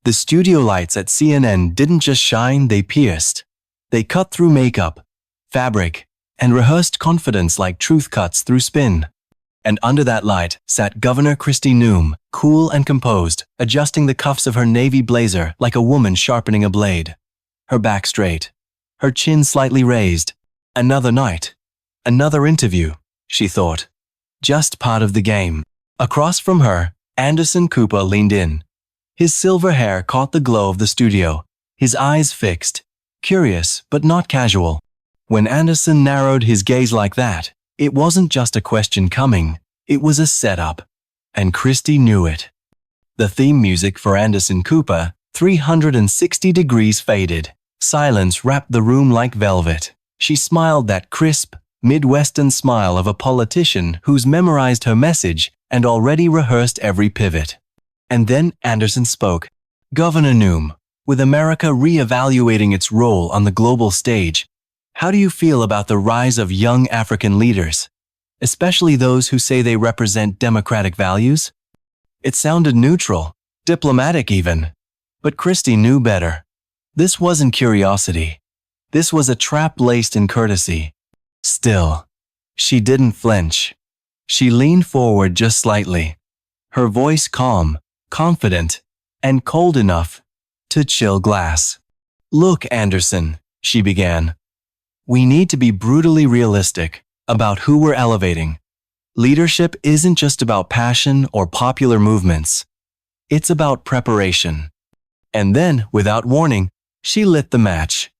The studio lights at CNN didn't just shine, they pierced. They cut through makeup, fabric, and rehearsed confidence like truth cuts through spin. And under that light sat Governor Kristi Noem, cool and composed, adjusting the cuffs of her navy blazer like a woman sharpening a blade. Her back straight, her chin slightly raised. Another night, another interview, she thought. Just part of the game. Across from her, Anderson Cooper leaned in. His silver hair caught the glow of the studio, his eyes fixed, curious but not casual. When Anderson narrowed his gaze like that, it wasn't just a question coming, it was a setup. And Kristi knew it. The theme music for Anderson Cooper, 360 degrees faded. Silence wrapped the room like velvet. She smiled that crisp, Midwestern smile of a politician who's memorized her message and already rehearsed every pivot. And then Anderson spoke. Governor Noem, with America re-evaluating its role on the global stage, how do you feel about the rise of young African leaders, especially those who say they represent democratic values? It sounded neutral, diplomatic even. But Kristi knew better. This wasn't curiosity. This was a trap laced in courtesy. Still, she didn't flinch. She leaned forward just slightly, her voice calm, confident, and cold enough to chill glass. Look, Anderson, she began. We need to be brutally realistic about who we're elevating. Leadership isn't just about passion or popular movements. It's about preparation. And then, without warning, she lit the match.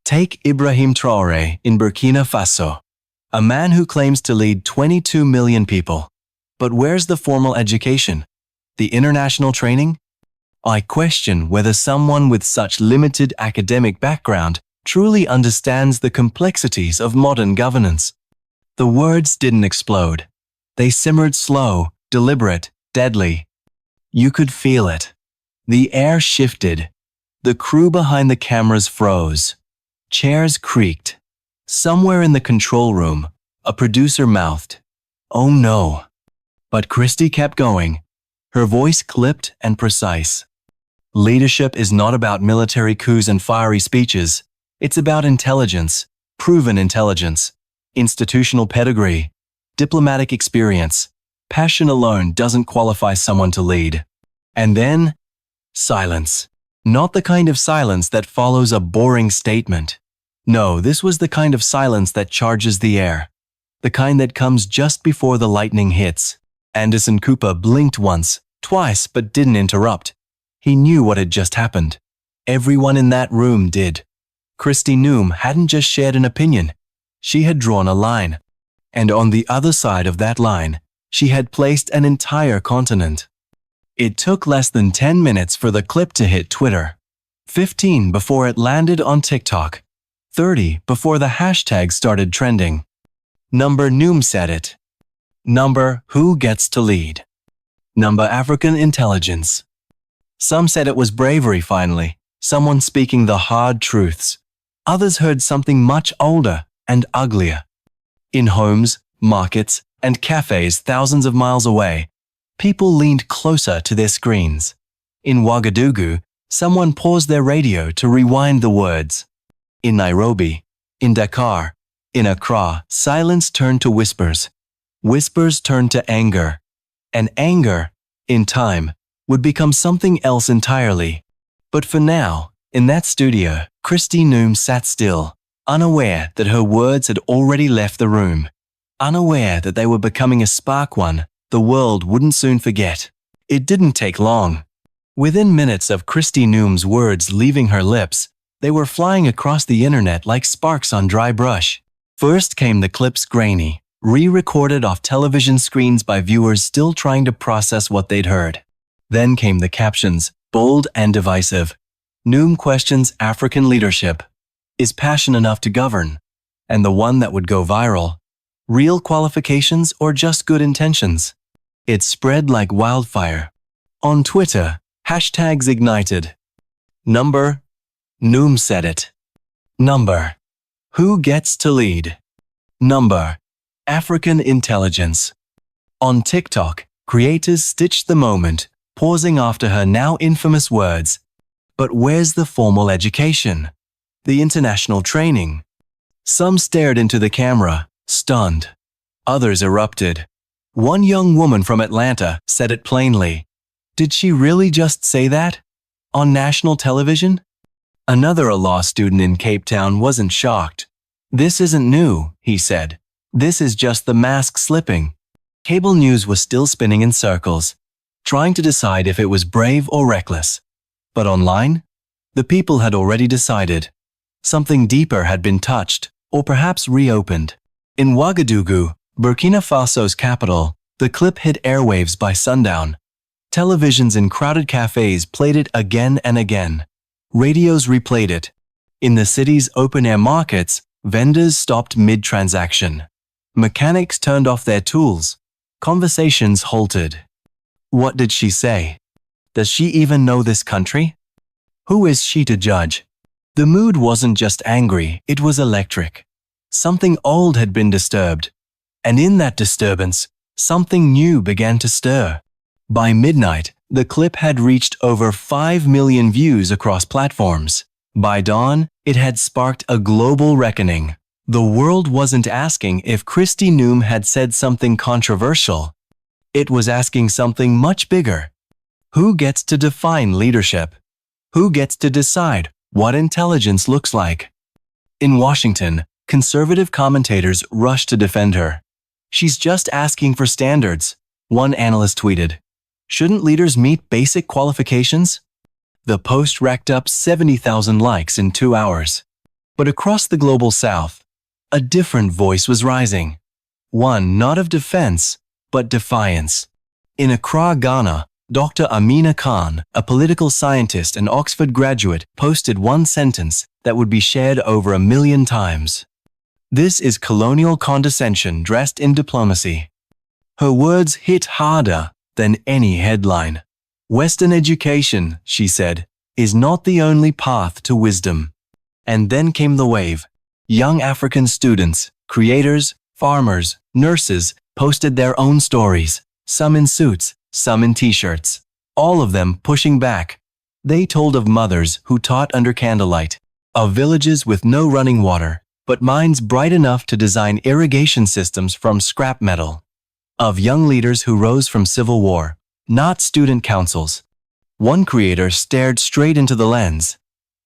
Take Ibrahim Traoré in Burkina Faso, a man who claims to lead 22 million people. But where's the formal education? The international training? I question whether someone with such limited academic background truly understands the complexities of modern governance. The words didn't explode. They simmered slow, deliberate, deadly. You could feel it. The air shifted. The crew behind the cameras froze. Chairs creaked. Somewhere in the control room, a producer mouthed, "Oh no." But Kristi kept going, her voice clipped and precise. Leadership is not about military coups and fiery speeches. It's about intelligence, proven intelligence, institutional pedigree, diplomatic experience. Passion alone doesn't qualify someone to lead. And then, silence. Not the kind of silence that follows a boring statement. No, this was the kind of silence that charges the air. The kind that comes just before the lightning hits. Anderson Cooper blinked once, twice, but didn't interrupt. He knew what had just happened. Everyone in that room did. Kristi Noem hadn't just shared an opinion. She had drawn a line. And on the other side of that line, she had placed an entire continent. It took less than 10 minutes for the clip to hit Twitter. 15 before it landed on TikTok. 30 before the hashtag started trending. Number Noem said it. Number who gets to lead. Number African intelligence. Some said it was bravery finally, someone speaking the hard truths. Others heard something much older and uglier. In homes, markets, and cafes thousands of miles away, people leaned closer to their screens. In Ouagadougou, someone paused their radio to rewind the words. In Nairobi, in Dakar, in Accra, silence turned to whispers. Whispers turned to anger. And anger, in time, would become something else entirely. But for now, in that studio, Kristi Noem sat still, unaware that her words had already left the room. Unaware that they were becoming a spark one the world wouldn't soon forget. It didn't take long. Within minutes of Kristi Noem's words leaving her lips, they were flying across the internet like sparks on dry brush. First came the clips grainy, re-recorded off television screens by viewers still trying to process what they'd heard. Then came the captions, bold and divisive. Noem questions African leadership. Is passion enough to govern? And the one that would go viral. Real qualifications or just good intentions? It spread like wildfire. On Twitter, hashtags ignited. Number, Noem said it. Number, who gets to lead? Number, African intelligence. On TikTok, creators stitched the moment, pausing after her now infamous words, But where's the formal education? The international training? Some stared into the camera, stunned. Others erupted. One young woman from Atlanta said it plainly. Did she really just say that? On national television? Another law student in Cape Town wasn't shocked. This isn't new, he said. This is just the mask slipping. Cable news was still spinning in circles, trying to decide if it was brave or reckless. But online, the people had already decided. Something deeper had been touched, or perhaps reopened. In Ouagadougou, Burkina Faso's capital, the clip hit airwaves by sundown. Televisions in crowded cafes played it again and again. Radios replayed it. In the city's open-air markets, vendors stopped mid-transaction. Mechanics turned off their tools. Conversations halted. What did she say? Does she even know this country? Who is she to judge? The mood wasn't just angry, it was electric. Something old had been disturbed. And in that disturbance, something new began to stir. By midnight, the clip had reached over 5 million views across platforms. By dawn, it had sparked a global reckoning. The world wasn't asking if Kristi Noem had said something controversial. It was asking something much bigger. Who gets to define leadership? Who gets to decide what intelligence looks like? In Washington, conservative commentators rushed to defend her. She's just asking for standards, one analyst tweeted. Shouldn't leaders meet basic qualifications? The post racked up 70,000 likes in 2 hours. But across the global south, a different voice was rising. One not of defense, but defiance. In Accra, Ghana, Dr. Amina Khan, a political scientist and Oxford graduate, posted one sentence that would be shared over 1 million times. This is colonial condescension dressed in diplomacy. Her words hit harder than any headline. Western education, she said, is not the only path to wisdom. And then came the wave. Young African students, creators, farmers, nurses posted their own stories, some in suits, some in t-shirts, all of them pushing back. They told of mothers who taught under candlelight, of villages with no running water, but minds bright enough to design irrigation systems from scrap metal, of young leaders who rose from civil war, not student councils. One creator stared straight into the lens.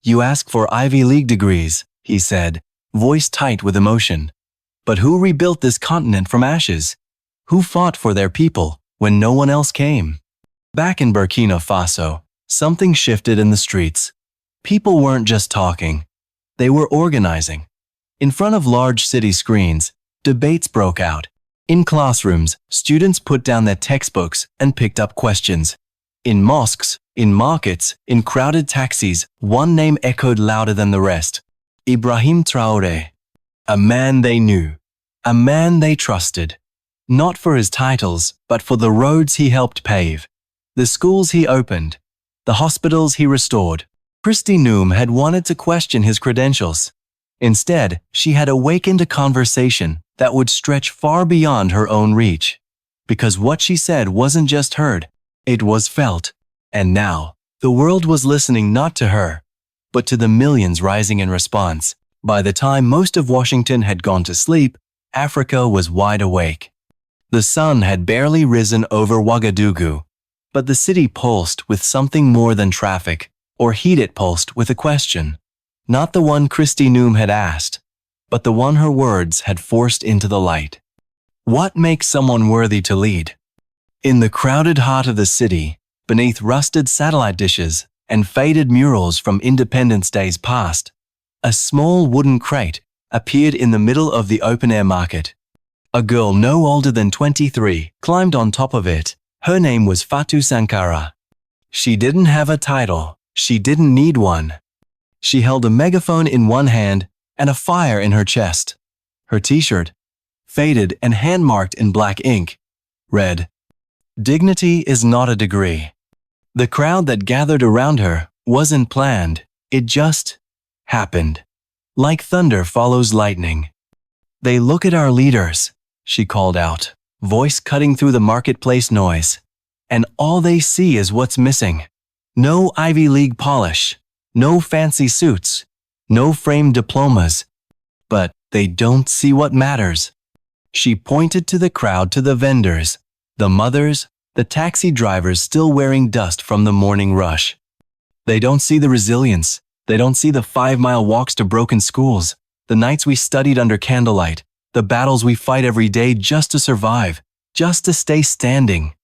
You ask for Ivy League degrees, he said, voice tight with emotion. But who rebuilt this continent from ashes? Who fought for their people when no one else came? Back in Burkina Faso, something shifted in the streets. People weren't just talking. They were organizing. In front of large city screens, debates broke out. In classrooms, students put down their textbooks and picked up questions. In mosques, in markets, in crowded taxis, one name echoed louder than the rest. Ibrahim Traoré. A man they knew. A man they trusted. Not for his titles, but for the roads he helped pave. The schools he opened. The hospitals he restored. Kristi Noem had wanted to question his credentials. Instead, she had awakened a conversation that would stretch far beyond her own reach. Because what she said wasn't just heard, it was felt. And now, the world was listening not to her, but to the millions rising in response. By the time most of Washington had gone to sleep, Africa was wide awake. The sun had barely risen over Ouagadougou, but the city pulsed with something more than traffic, or heat it pulsed with a question. Not the one Kristi Noem had asked, but the one her words had forced into the light. What makes someone worthy to lead? In the crowded heart of the city, beneath rusted satellite dishes and faded murals from Independence Days past, a small wooden crate appeared in the middle of the open-air market. A girl no older than 23 climbed on top of it. Her name was Fatu Sankara. She didn't have a title. She didn't need one. She held a megaphone in one hand and a fire in her chest. Her t-shirt, faded and hand-marked in black ink, read, "Dignity is not a degree." The crowd that gathered around her wasn't planned. It just happened. Like thunder follows lightning. "They look at our leaders," she called out, voice cutting through the marketplace noise. "And all they see is what's missing. No Ivy League polish, No fancy suits, no framed diplomas. But they don't see what matters. She pointed to the crowd, to the vendors, the mothers, the taxi drivers still wearing dust from the morning rush. They don't see the resilience. They don't see the 5-mile walks to broken schools, the nights we studied under candlelight, the battles we fight every day just to survive, just to stay standing.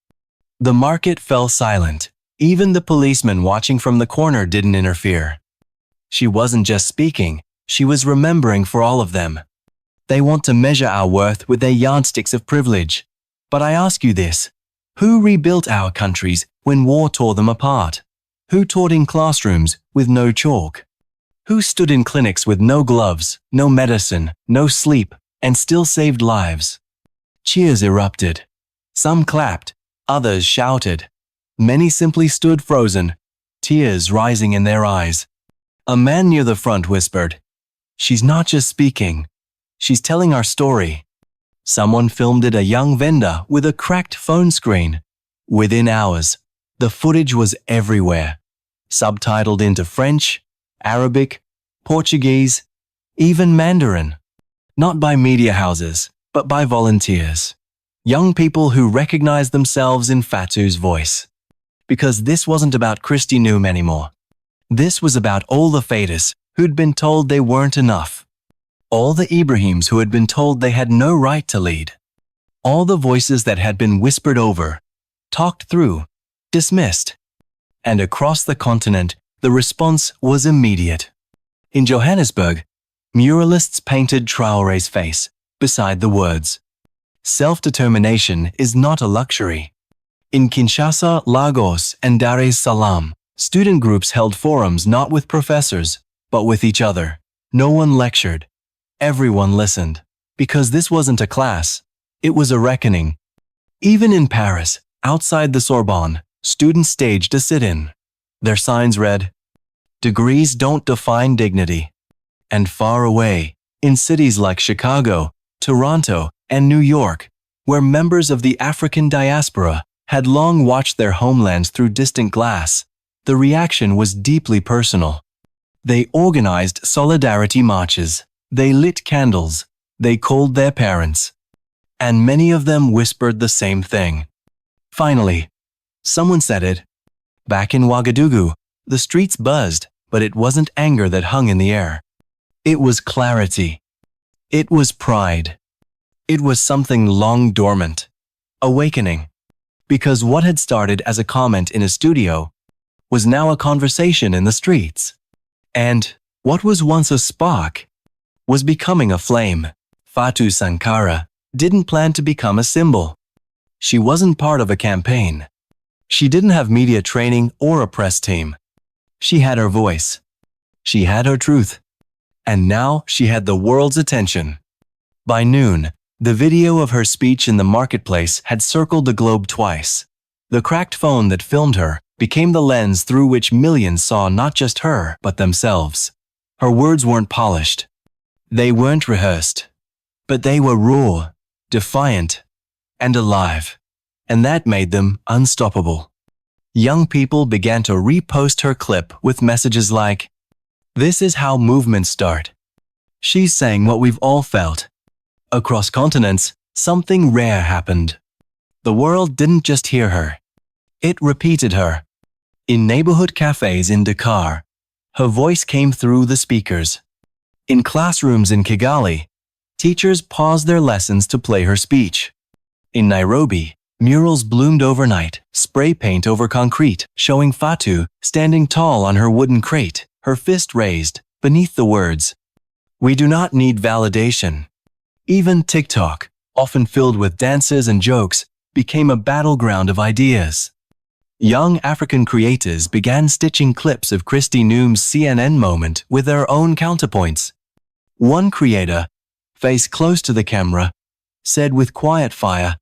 The market fell silent. Even the policeman watching from the corner didn't interfere. She wasn't just speaking, she was remembering for all of them. They want to measure our worth with their yardsticks of privilege. But I ask you this: who rebuilt our countries when war tore them apart? Who taught in classrooms with no chalk? Who stood in clinics with no gloves, no medicine, no sleep, and still saved lives? Cheers erupted. Some clapped, others shouted. Many simply stood frozen, tears rising in their eyes. A man near the front whispered, "She's not just speaking, she's telling our story." Someone filmed it, a young vendor with a cracked phone screen. Within hours, the footage was everywhere, subtitled into French, Arabic, Portuguese, even Mandarin. Not by media houses, but by volunteers. Young people who recognized themselves in Fatu's voice. Because this wasn't about Kristi Noem anymore. This was about all the Fatus who'd been told they weren't enough. All the Ibrahims who had been told they had no right to lead. All the voices that had been whispered over, talked through, dismissed. And across the continent, the response was immediate. In Johannesburg, muralists painted Traore's face beside the words, "Self-determination is not a luxury." In Kinshasa, Lagos, and Dar es Salaam, student groups held forums not with professors, but with each other. No one lectured. Everyone listened. Because this wasn't a class, it was a reckoning. Even in Paris, outside the Sorbonne, students staged a sit-in. Their signs read, "Degrees don't define dignity." And far away, in cities like Chicago, Toronto, and New York, where members of the African diaspora had long watched their homelands through distant glass, the reaction was deeply personal. They organized solidarity marches. They lit candles. They called their parents. And many of them whispered the same thing. Finally, someone said it. Back in Ouagadougou, the streets buzzed, but it wasn't anger that hung in the air. It was clarity. It was pride. It was something long dormant. Awakening. Because what had started as a comment in a studio was now a conversation in the streets. And what was once a spark was becoming a flame. Fatu Sankara didn't plan to become a symbol. She wasn't part of a campaign. She didn't have media training or a press team. She had her voice. She had her truth. And now she had the world's attention. By noon, the video of her speech in the marketplace had circled the globe twice. The cracked phone that filmed her became the lens through which millions saw not just her, but themselves. Her words weren't polished. They weren't rehearsed. But they were raw, defiant, and alive. And that made them unstoppable. Young people began to repost her clip with messages like, "This is how movements start." She's saying what we've all felt. Across continents, something rare happened. The world didn't just hear her. It repeated her. In neighborhood cafes in Dakar, her voice came through the speakers. In classrooms in Kigali, teachers paused their lessons to play her speech. In Nairobi, murals bloomed overnight, spray paint over concrete, showing Fatu standing tall on her wooden crate, her fist raised, beneath the words, "We do not need validation." Even TikTok, often filled with dances and jokes, became a battleground of ideas. Young African creators began stitching clips of Kristi Noem's CNN moment with their own counterpoints. One creator, face close to the camera, said with quiet fire,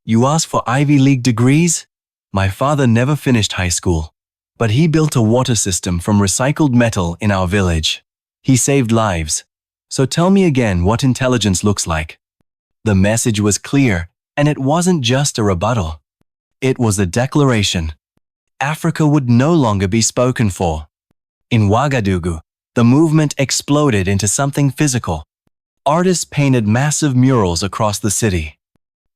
"You ask for Ivy League degrees? My father never finished high school, but he built a water system from recycled metal in our village. He saved lives. So tell me again what intelligence looks like." The message was clear, and it wasn't just a rebuttal. It was a declaration. Africa would no longer be spoken for. In Ouagadougou, the movement exploded into something physical. Artists painted massive murals across the city.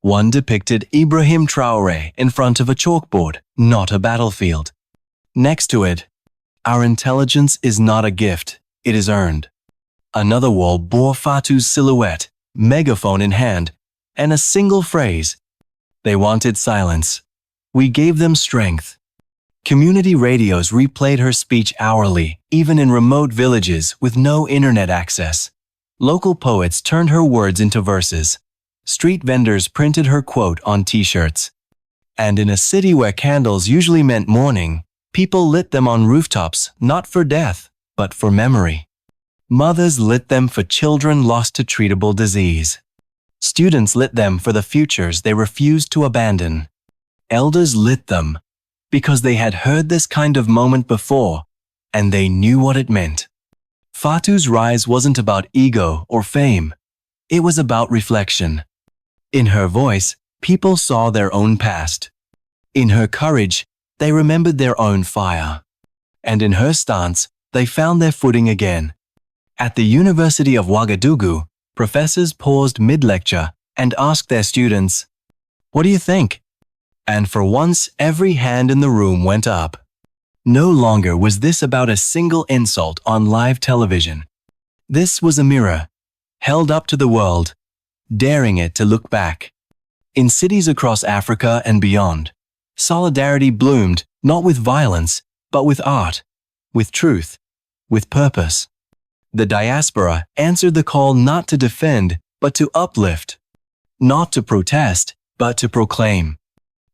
One depicted Ibrahim Traoré in front of a chalkboard, not a battlefield. Next to it, "Our intelligence is not a gift, it is earned." Another wall bore Fatu's silhouette, megaphone in hand, and a single phrase: "They wanted silence. We gave them strength." Community radios replayed her speech hourly, even in remote villages with no internet access. Local poets turned her words into verses. Street vendors printed her quote on t-shirts. And in a city where candles usually meant mourning, people lit them on rooftops, not for death, but for memory. Mothers lit them for children lost to treatable disease. Students lit them for the futures they refused to abandon. Elders lit them because they had heard this kind of moment before, and they knew what it meant. Fatu's rise wasn't about ego or fame. It was about reflection. In her voice, people saw their own past. In her courage, they remembered their own fire. And in her stance, they found their footing again. At the University of Ouagadougou, professors paused mid-lecture and asked their students, "What do you think?" And for once, every hand in the room went up. No longer was this about a single insult on live television. This was a mirror, held up to the world, daring it to look back. In cities across Africa and beyond, solidarity bloomed not with violence, but with art, with truth, with purpose. The diaspora answered the call not to defend, but to uplift, not to protest, but to proclaim.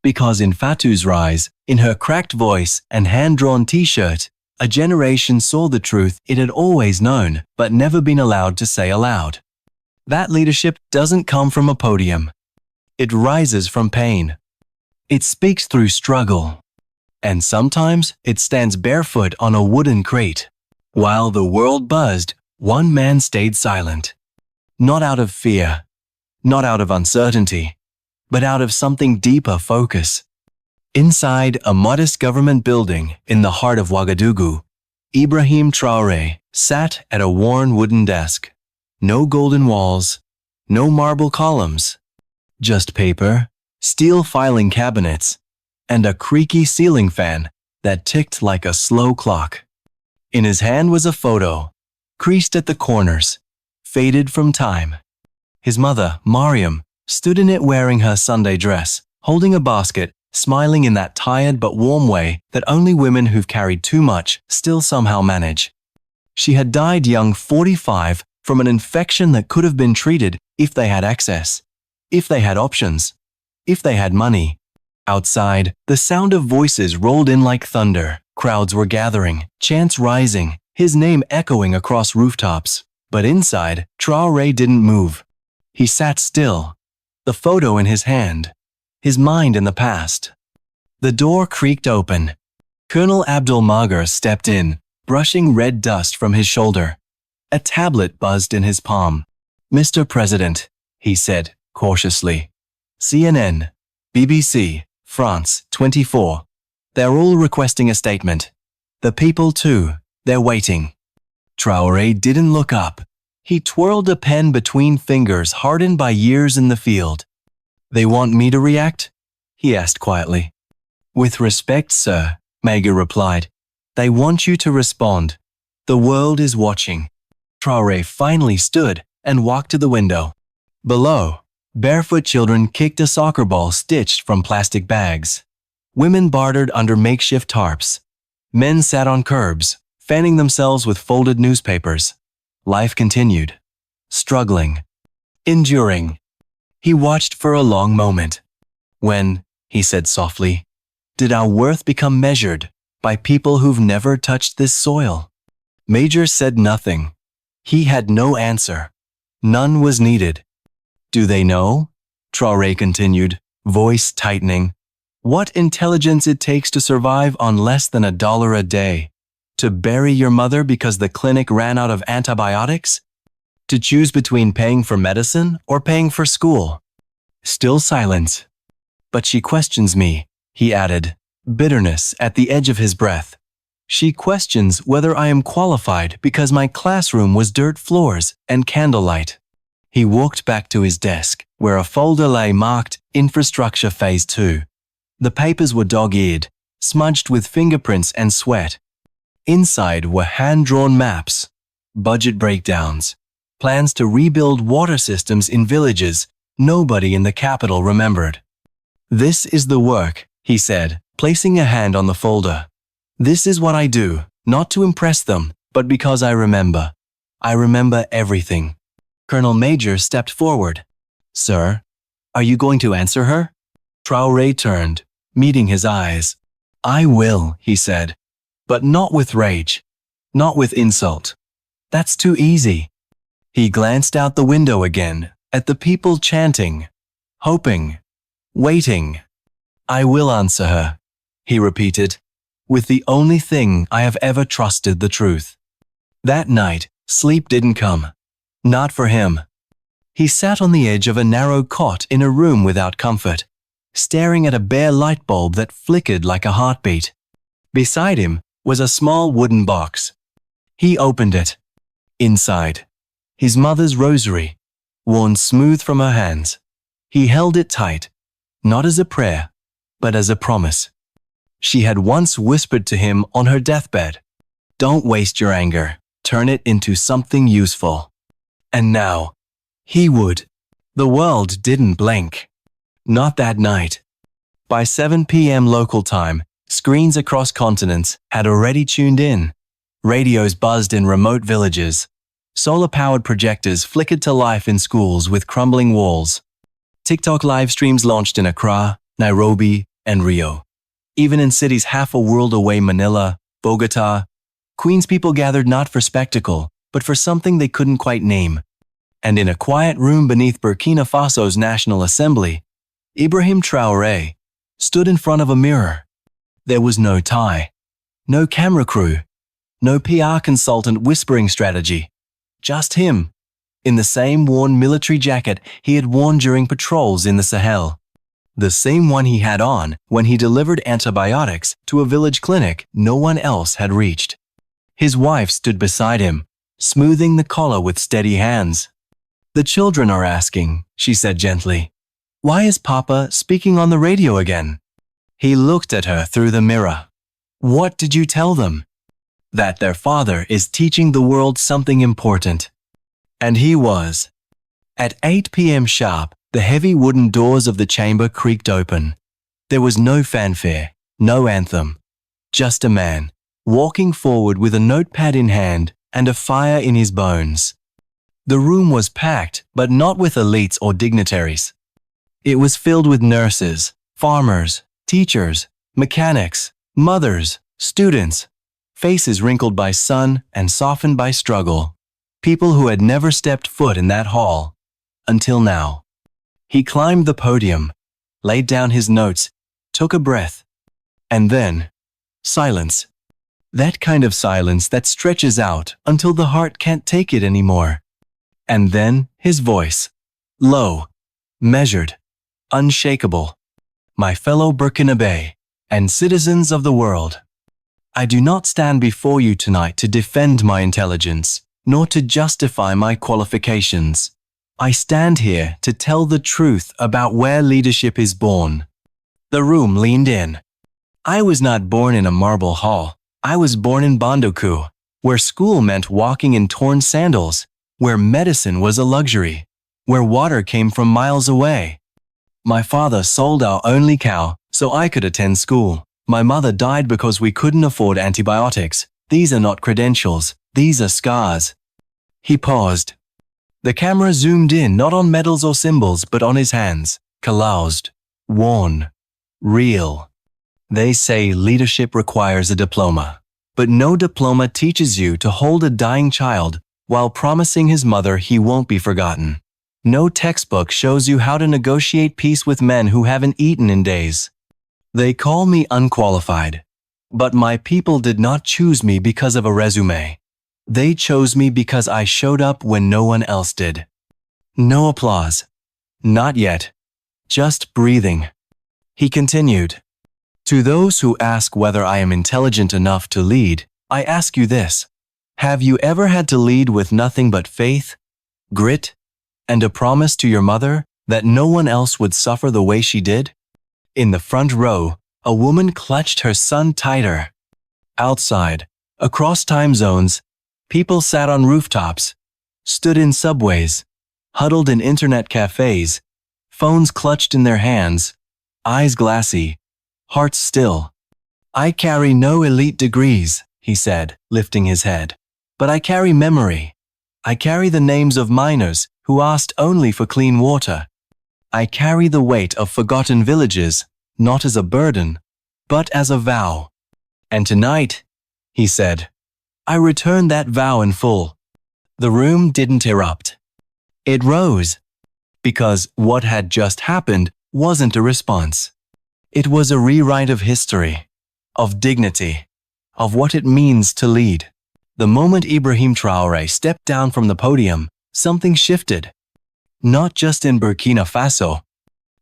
Because in Fatu's rise, in her cracked voice and hand-drawn t-shirt, a generation saw the truth it had always known, but never been allowed to say aloud. That leadership doesn't come from a podium. It rises from pain. It speaks through struggle. And sometimes it stands barefoot on a wooden crate. While the world buzzed, one man stayed silent. Not out of fear, not out of uncertainty, but out of something deeper focus. Inside a modest government building in the heart of Ouagadougou, Ibrahim Traoré sat at a worn wooden desk. No golden walls, no marble columns, just paper, steel filing cabinets, and a creaky ceiling fan that ticked like a slow clock. In his hand was a photo, creased at the corners, faded from time. His mother, Mariam, stood in it wearing her Sunday dress, holding a basket, smiling in that tired but warm way that only women who've carried too much still somehow manage. She had died young, 45, from an infection that could have been treated if they had access, if they had options, if they had money. Outside, the sound of voices rolled in like thunder. Crowds were gathering, chants rising, his name echoing across rooftops. But inside, Traoré didn't move. He sat still, the photo in his hand, his mind in the past. The door creaked open. Colonel Abdul Magar stepped in, brushing red dust from his shoulder. A tablet buzzed in his palm. "Mr. President," he said, cautiously. "CNN, BBC, France 24. They're all requesting a statement. The people too, they're waiting." Traoré didn't look up. He twirled a pen between fingers hardened by years in the field. "They want me to react?" he asked quietly. "With respect, sir," Magar replied. "They want you to respond. The world is watching." Traoré finally stood and walked to the window. Below, barefoot children kicked a soccer ball stitched from plastic bags. Women bartered under makeshift tarps. Men sat on curbs, fanning themselves with folded newspapers. Life continued. Struggling. Enduring. He watched for a long moment. "When," he said softly, "did our worth become measured by people who've never touched this soil?" Major said nothing. He had no answer. None was needed. "Do they know?" Traoré continued, voice tightening. "What intelligence it takes to survive on less than $1 a day? To bury your mother because the clinic ran out of antibiotics? To choose between paying for medicine or paying for school?" Still silence. "But she questions me," he added, bitterness at the edge of his breath. She questions whether I am qualified because my classroom was dirt floors and candlelight. He walked back to his desk, where a folder lay marked Infrastructure Phase 2. The papers were dog-eared, smudged with fingerprints and sweat. Inside were hand-drawn maps, budget breakdowns, plans to rebuild water systems in villages nobody in the capital remembered. "This is the work," he said, placing a hand on the folder. "This is what I do, not to impress them, but because I remember. I remember everything." Colonel Major stepped forward. "Sir, are you going to answer her?" Traore turned, meeting his eyes. "I will," he said, "but not with rage, not with insult. That's too easy." He glanced out the window again, at the people chanting, hoping, waiting. "I will answer her," he repeated, "with the only thing I have ever trusted, the truth." That night, sleep didn't come. Not for him. He sat on the edge of a narrow cot in a room without comfort, staring at a bare light bulb that flickered like a heartbeat. Beside him was a small wooden box. He opened it. Inside, his mother's rosary, worn smooth from her hands. He held it tight, not as a prayer, but as a promise. She had once whispered to him on her deathbed, "Don't waste your anger, turn it into something useful." And now, he would. The world didn't blink. Not that night. By 7 p.m. local time, screens across continents had already tuned in. Radios buzzed in remote villages. Solar-powered projectors flickered to life in schools with crumbling walls. TikTok live streams launched in Accra, Nairobi, and Rio. Even in cities half a world away, Manila, Bogota, Queen's people gathered not for spectacle, but for something they couldn't quite name. And in a quiet room beneath Burkina Faso's National Assembly, Ibrahim Traoré stood in front of a mirror. There was no tie, no camera crew, no PR consultant whispering strategy. Just him, in the same worn military jacket he had worn during patrols in the Sahel. The same one he had on when he delivered antibiotics to a village clinic no one else had reached. His wife stood beside him, smoothing the collar with steady hands. "The children are asking," she said gently. "Why is Papa speaking on the radio again?" He looked at her through the mirror. "What did you tell them?" "That their father is teaching the world something important." And he was. At 8 p.m. sharp, the heavy wooden doors of the chamber creaked open. There was no fanfare, no anthem. Just a man, walking forward with a notepad in hand and a fire in his bones. The room was packed, but not with elites or dignitaries. It was filled with nurses, farmers, teachers, mechanics, mothers, students, faces wrinkled by sun and softened by struggle. People who had never stepped foot in that hall. Until now. He climbed the podium, laid down his notes, took a breath. And then, silence. That kind of silence that stretches out until the heart can't take it anymore. And then his voice, low, measured, unshakable. "My fellow Burkinabe and citizens of the world, I do not stand before you tonight to defend my intelligence, nor to justify my qualifications. I stand here to tell the truth about where leadership is born." The room leaned in. "I was not born in a marble hall. I was born in Bondoku, where school meant walking in torn sandals, where medicine was a luxury, where water came from miles away. My father sold our only cow so I could attend school. My mother died because we couldn't afford antibiotics. These are not credentials, these are scars." He paused. The camera zoomed in not on medals or symbols but on his hands, calloused, worn, real. They say leadership requires a diploma, but no diploma teaches you to hold a dying child while promising his mother he won't be forgotten. No textbook shows you how to negotiate peace with men who haven't eaten in days. They call me unqualified, but my people did not choose me because of a resume. They chose me because I showed up when no one else did. No applause. Not yet. Just breathing. He continued. To those who ask whether I am intelligent enough to lead, I ask you this. Have you ever had to lead with nothing but faith, grit, and a promise to your mother that no one else would suffer the way she did? In the front row, a woman clutched her son tighter. Outside, across time zones, people sat on rooftops, stood in subways, huddled in internet cafes, phones clutched in their hands, eyes glassy, hearts still. I carry no elite degrees, he said, lifting his head. But I carry memory. I carry the names of miners who asked only for clean water. I carry the weight of forgotten villages, not as a burden, but as a vow. And tonight, he said, I return that vow in full. The room didn't erupt. It rose. Because what had just happened wasn't a response. It was a rewrite of history, of dignity, of what it means to lead. The moment Ibrahim Traoré stepped down from the podium, something shifted. Not just in Burkina Faso,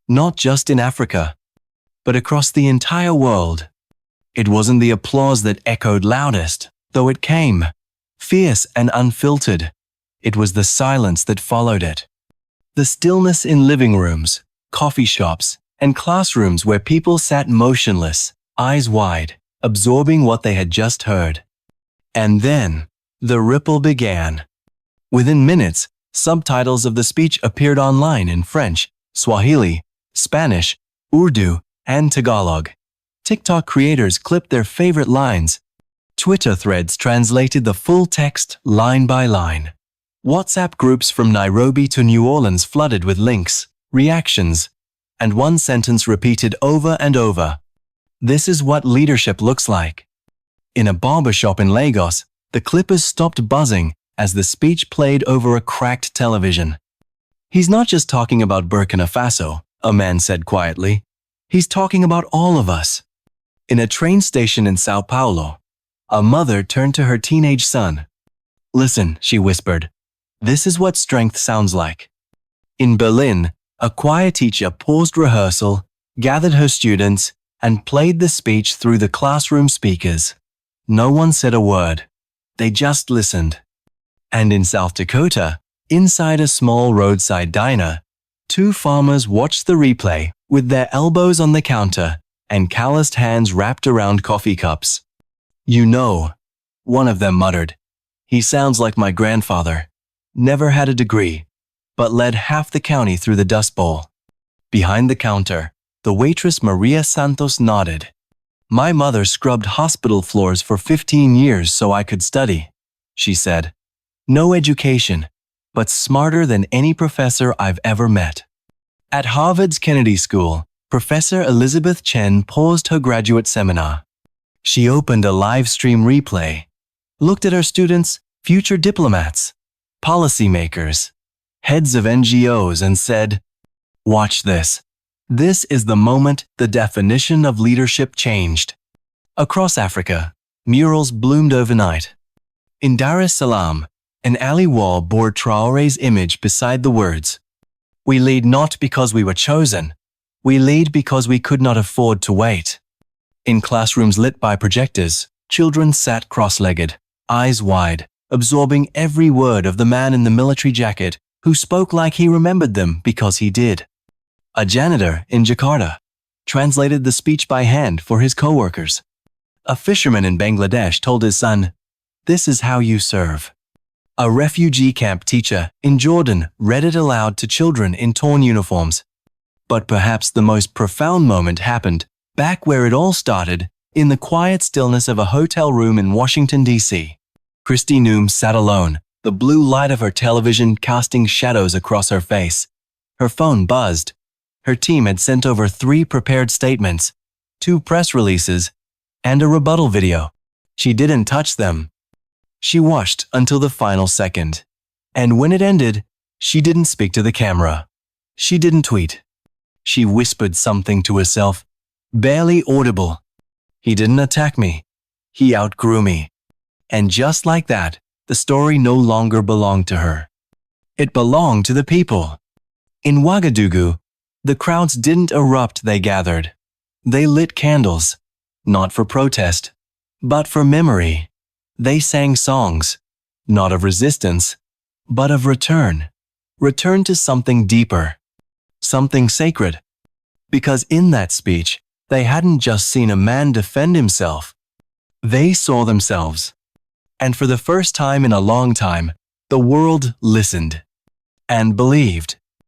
not just in Africa, but across the entire world. It wasn't the applause that echoed loudest, though it came, fierce and unfiltered. It was the silence that followed it. The stillness in living rooms, coffee shops, and classrooms where people sat motionless, eyes wide, absorbing what they had just heard. And then, the ripple began. Within minutes, subtitles of the speech appeared online in French, Swahili, Spanish, Urdu, and Tagalog. TikTok creators clipped their favorite lines. Twitter threads translated the full text line by line. WhatsApp groups from Nairobi to New Orleans flooded with links, reactions, and one sentence repeated over and over. This is what leadership looks like. In a barbershop in Lagos, the clippers stopped buzzing as the speech played over a cracked television. He's not just talking about Burkina Faso, a man said quietly. He's talking about all of us. In a train station in Sao Paulo, a mother turned to her teenage son. Listen, she whispered. This is what strength sounds like. In Berlin, a choir teacher paused rehearsal, gathered her students, and played the speech through the classroom speakers. No one said a word. They just listened. And in South Dakota, inside a small roadside diner, two farmers watched the replay with their elbows on the counter and calloused hands wrapped around coffee cups. You know, one of them muttered. He sounds like my grandfather. Never had a degree, but led half the county through the Dust Bowl. Behind the counter, the waitress Maria Santos nodded. My mother scrubbed hospital floors for 15 years so I could study, she said. No education, but smarter than any professor I've ever met. At Harvard's Kennedy School, Professor Elizabeth Chen paused her graduate seminar. She opened a live stream replay, looked at her students, future diplomats, policymakers, heads of NGOs, and said, watch this. This is the moment the definition of leadership changed. Across Africa, murals bloomed overnight. In Dar es Salaam, an alley wall bore Traoré's image beside the words, We lead not because we were chosen. We lead because we could not afford to wait. In classrooms lit by projectors, children sat cross-legged, eyes wide, absorbing every word of the man in the military jacket who spoke like he remembered them because he did. A janitor in Jakarta translated the speech by hand for his co-workers. A fisherman in Bangladesh told his son, This is how you serve. A refugee camp teacher in Jordan read it aloud to children in torn uniforms. But perhaps the most profound moment happened back where it all started, in the quiet stillness of a hotel room in Washington, D.C. Kristi Noem sat alone, the blue light of her television casting shadows across her face. Her phone buzzed. Her team had sent over 3 prepared statements, 2 press releases, and a rebuttal video. She didn't touch them. She watched until the final second. And when it ended, she didn't speak to the camera. She didn't tweet. She whispered something to herself, barely audible. He didn't attack me. He outgrew me. And just like that, the story no longer belonged to her. It belonged to the people. In Ouagadougou, the crowds didn't erupt, they gathered. They lit candles, not for protest, but for memory. They sang songs, not of resistance, but of return. Return to something deeper, something sacred. Because in that speech, they hadn't just seen a man defend himself. They saw themselves. And for the first time in a long time, the world listened and believed.